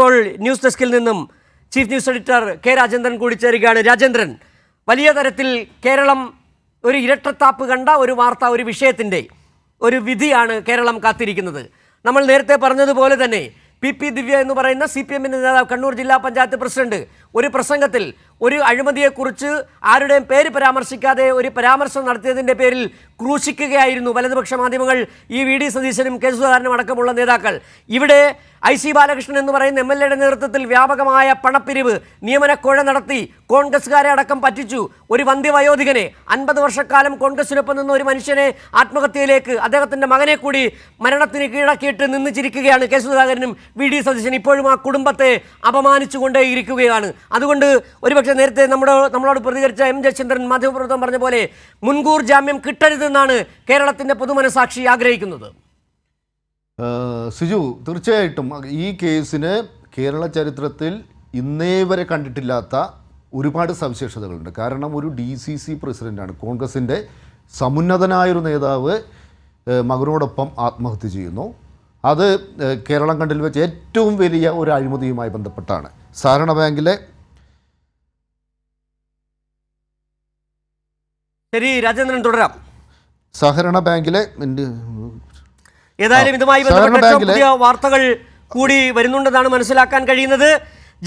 ഇപ്പോൾ ന്യൂസ് ഡെസ്കിൽ നിന്നും chief news editor K Rajendran കൂടി ചേരുകയാണ്. രാജേന്ദ്രൻ, വലിയ തരത്തിൽ കേരളം ഒരു ഇരട്ടത്താപ്പ് കണ്ട ഒരു വാർത്ത, ഒരു വിഷയത്തിൻ്റെ ഒരു വിധിയാണ് കേരളം കാത്തിരിക്കുന്നത്. നമ്മൾ നേരത്തെ പറഞ്ഞതുപോലെ തന്നെ പി ദിവ്യ എന്ന് പറയുന്ന CPM നേതാവ്, കണ്ണൂർ ജില്ലാ പഞ്ചായത്ത് പ്രസിഡന്റ്, ഒരു പ്രസംഗത്തിൽ ഒരു അഴിമതിയെക്കുറിച്ച് ആരുടെയും പേര് പരാമർശിക്കാതെ ഒരു പരാമർശം നടത്തിയതിൻ്റെ പേരിൽ ക്രൂശിക്കുകയായിരുന്നു വലതുപക്ഷ മാധ്യമങ്ങൾ, ഈ VD സതീശനും കെ സുധാകരനും അടക്കമുള്ള നേതാക്കൾ. ഇവിടെ IC ബാലകൃഷ്ണൻ എന്ന് പറയുന്ന MLA നേതൃത്വത്തിൽ വ്യാപകമായ പണപ്പിരിവ്, നിയമനക്കോഴ നടത്തി കോൺഗ്രസ്സുകാരെ അടക്കം പറ്റിച്ചു. ഒരു വന്ധ്യവയോധികനെ, 50 വർഷക്കാലം കോൺഗ്രസിനൊപ്പം നിന്ന ഒരു മനുഷ്യനെ ആത്മഹത്യയിലേക്ക്, അദ്ദേഹത്തിൻ്റെ മകനെ കൂടി മരണത്തിന് കീഴടക്കിയിട്ട് നിന്ന് ചിരിക്കുകയാണ് കെ സുധാകരനും VD സതീശൻ. ഇപ്പോഴും ആ കുടുംബത്തെ അപമാനിച്ചുകൊണ്ടേയിരിക്കുകയാണ്. അതുകൊണ്ട് ഒരുപക്ഷെ നേരത്തെ നമ്മളോട് പ്രതികരിച്ച M ജയചന്ദ്രൻ മാധ്യമപ്രവർത്തകൻ പറഞ്ഞ പോലെ മുൻകൂർ ജാമ്യം കിട്ടരുതെന്നാണ് കേരളത്തിൻ്റെ പൊതുമനസാക്ഷി ആഗ്രഹിക്കുന്നത്. സിജു, തീർച്ചയായിട്ടും ഈ കേസിന് കേരള ചരിത്രത്തിൽ ഇന്നേ വരെ കണ്ടിട്ടില്ലാത്ത ഒരുപാട് സവിശേഷതകളുണ്ട്. കാരണം ഒരു DCC പ്രസിഡൻ്റാണ്, കോൺഗ്രസിൻ്റെ സമുന്നതനായൊരു നേതാവ് മകനോടൊപ്പം ആത്മഹത്യ ചെയ്യുന്നു. അത് കേരളം കണ്ടിൽ വെച്ച് ഏറ്റവും വലിയ ഒരു അഴിമതിയുമായി ബന്ധപ്പെട്ടാണ്. സഹകരണ ബാങ്കിലെ ശരി രാജേന്ദ്രൻ, തുടരാം. സഹകരണ ബാങ്കിലെ ഏതായാലും ഇതുമായി ബന്ധപ്പെട്ട പുതിയ വാർത്തകൾ കൂടി വരുന്നുണ്ടെന്നാണ് മനസ്സിലാക്കാൻ കഴിയുന്നത്.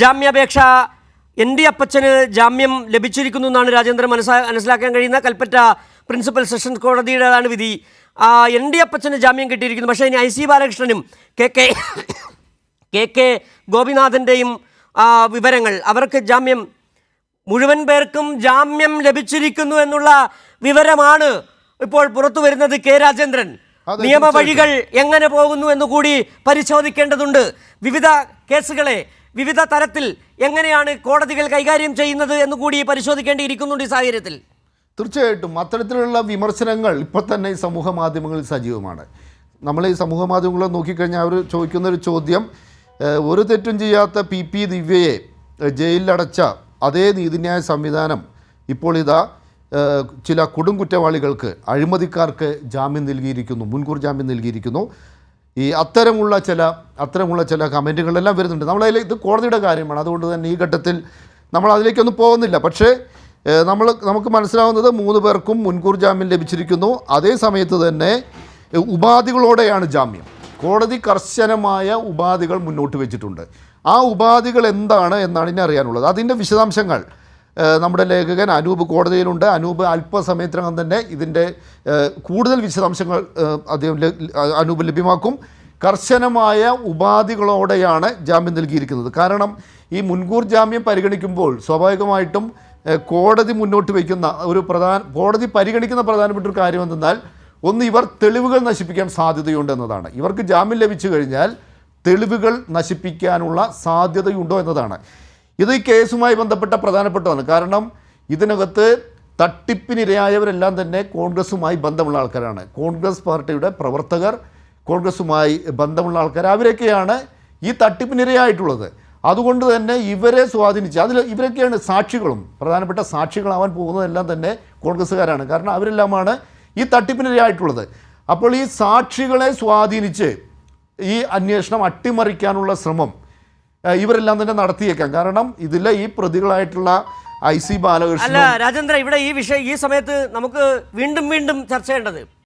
ജാമ്യാപേക്ഷ ND അപ്പച്ചന് ജാമ്യം ലഭിച്ചിരിക്കുന്നു എന്നാണ് രാജേന്ദ്രൻ മനസ്സിലാക്കാൻ കഴിയുന്ന കൽപ്പറ്റ പ്രിൻസിപ്പൽ സെഷൻസ് കോടതിയുടേതാണ് വിധി. ND അപ്പച്ചന് ജാമ്യം കിട്ടിയിരിക്കുന്നു. പക്ഷേ ഇനി IC ബാലകൃഷ്ണനും കെ ഗോപിനാഥൻ്റെയും വിവരങ്ങൾ, അവർക്ക് ജാമ്യം, മുഴുവൻ പേർക്കും ജാമ്യം ലഭിച്ചിരിക്കുന്നു എന്നുള്ള വിവരമാണ് ഇപ്പോൾ പുറത്തു വരുന്നത്. കെ രാജേന്ദ്രൻ, നിയമവഴികൾ എങ്ങനെ പോകുന്നു എന്നുകൂടി പരിശോധിക്കേണ്ടതുണ്ട്. വിവിധ കേസുകളെ വിവിധ തരത്തിൽ എങ്ങനെയാണ് കോടതികൾ കൈകാര്യം ചെയ്യുന്നത് എന്നുകൂടി പരിശോധിക്കേണ്ടിയിരിക്കുന്നുണ്ട് ഈ സാഹചര്യത്തിൽ. തീർച്ചയായിട്ടും അത്തരത്തിലുള്ള വിമർശനങ്ങൾ ഇപ്പോൾ തന്നെ ഈ സമൂഹ മാധ്യമങ്ങളിൽ സജീവമാണ്. നമ്മൾ ഈ സമൂഹ മാധ്യമങ്ങളെ നോക്കിക്കഴിഞ്ഞാൽ അവർ ചോദിക്കുന്നൊരു ചോദ്യം, ഒരു തെറ്റും ചെയ്യാത്ത പി ദിവ്യയെ ജയിലിലടച്ച അതേ നീതിന്യായ സംവിധാനം ഇപ്പോൾ ഇതാ ചില കൊടുംകുറ്റവാളികൾക്ക്, അഴിമതിക്കാർക്ക് ജാമ്യം നൽകിയിരിക്കുന്നു, മുൻകൂർ ജാമ്യം നൽകിയിരിക്കുന്നു. ഈ അത്തരമുള്ള ചില കമൻറ്റുകളെല്ലാം വരുന്നുണ്ട്. നമ്മളതിൽ ഇത് കോടതിയുടെ കാര്യമാണ്, അതുകൊണ്ട് തന്നെ ഈ ഘട്ടത്തിൽ നമ്മൾ അതിലേക്കൊന്നും പോകുന്നില്ല. പക്ഷേ നമുക്ക് മനസ്സിലാവുന്നത് 3 പേർക്കും മുൻകൂർ ജാമ്യം ലഭിച്ചിരിക്കുന്നു. അതേ സമയത്ത് തന്നെ ഉപാധികളോടെയാണ് ജാമ്യം. കോടതി കർശനമായ ഉപാധികൾ മുന്നോട്ട് വെച്ചിട്ടുണ്ട്. ആ ഉപാധികൾ എന്താണ് എന്നാണ് ഇനി അറിയാനുള്ളത്. അതിൻ്റെ വിശദാംശങ്ങൾ നമ്മുടെ ലേഖകൻ അനൂപ് കോടതിയിലുണ്ട്. അനൂപ് അല്പസമയത്തിനകം തന്നെ ഇതിൻ്റെ കൂടുതൽ വിശദാംശങ്ങൾ അനൂപ് ലഭ്യമാക്കും. കർശനമായ ഉപാധികളോടെയാണ് ജാമ്യം നൽകിയിരിക്കുന്നത്. കാരണം ഈ മുൻകൂർ ജാമ്യം പരിഗണിക്കുമ്പോൾ സ്വാഭാവികമായിട്ടും കോടതി മുന്നോട്ട് വയ്ക്കുന്ന കോടതി പരിഗണിക്കുന്ന പ്രധാനപ്പെട്ട ഒരു കാര്യം എന്തെന്നാൽ, ഒന്ന്, ഇവർ തെളിവുകൾ നശിപ്പിക്കാൻ സാധ്യതയുണ്ട് എന്നതാണ്. ഇവർക്ക് ജാമ്യം ലഭിച്ചു കഴിഞ്ഞാൽ തെളിവുകൾ നശിപ്പിക്കാനുള്ള സാധ്യതയുണ്ടോ എന്നതാണ്. ഇത് ഈ കേസുമായി ബന്ധപ്പെട്ട പ്രധാനപ്പെട്ടതാണ്. കാരണം ഇതിനകത്ത് തട്ടിപ്പിനിരയായവരെല്ലാം തന്നെ കോൺഗ്രസുമായി ബന്ധമുള്ള ആൾക്കാരാണ്. കോൺഗ്രസ് പാർട്ടിയുടെ പ്രവർത്തകർ, കോൺഗ്രസുമായി ബന്ധമുള്ള ആൾക്കാർ, അവരൊക്കെയാണ് ഈ തട്ടിപ്പിനിരയായിട്ടുള്ളത്. അതുകൊണ്ട് തന്നെ ഇവരെ സ്വാധീനിച്ച് ഇവരൊക്കെയാണ് സാക്ഷികളും, പ്രധാനപ്പെട്ട സാക്ഷികളാവാൻ പോകുന്നതെല്ലാം തന്നെ കോൺഗ്രസ്സുകാരാണ്. കാരണം അവരെല്ലാമാണ് ഈ തട്ടിപ്പിനിരയായിട്ടുള്ളത്. അപ്പോൾ ഈ സാക്ഷികളെ സ്വാധീനിച്ച് ഈ അന്വേഷണം അട്ടിമറിക്കാനുള്ള ശ്രമം ഇവരെല്ലാം തന്നെ നടത്തിയേക്കാം. കാരണം ഇതിലെ ഈ പ്രതികളായിട്ടുള്ള IC ബാലകൃഷ്ണൻ. അല്ല രാജേന്ദ്ര, ഇവിടെ ഈ സമയത്ത് നമുക്ക് വീണ്ടും ചർച്ച ചെയ്യേണ്ടത്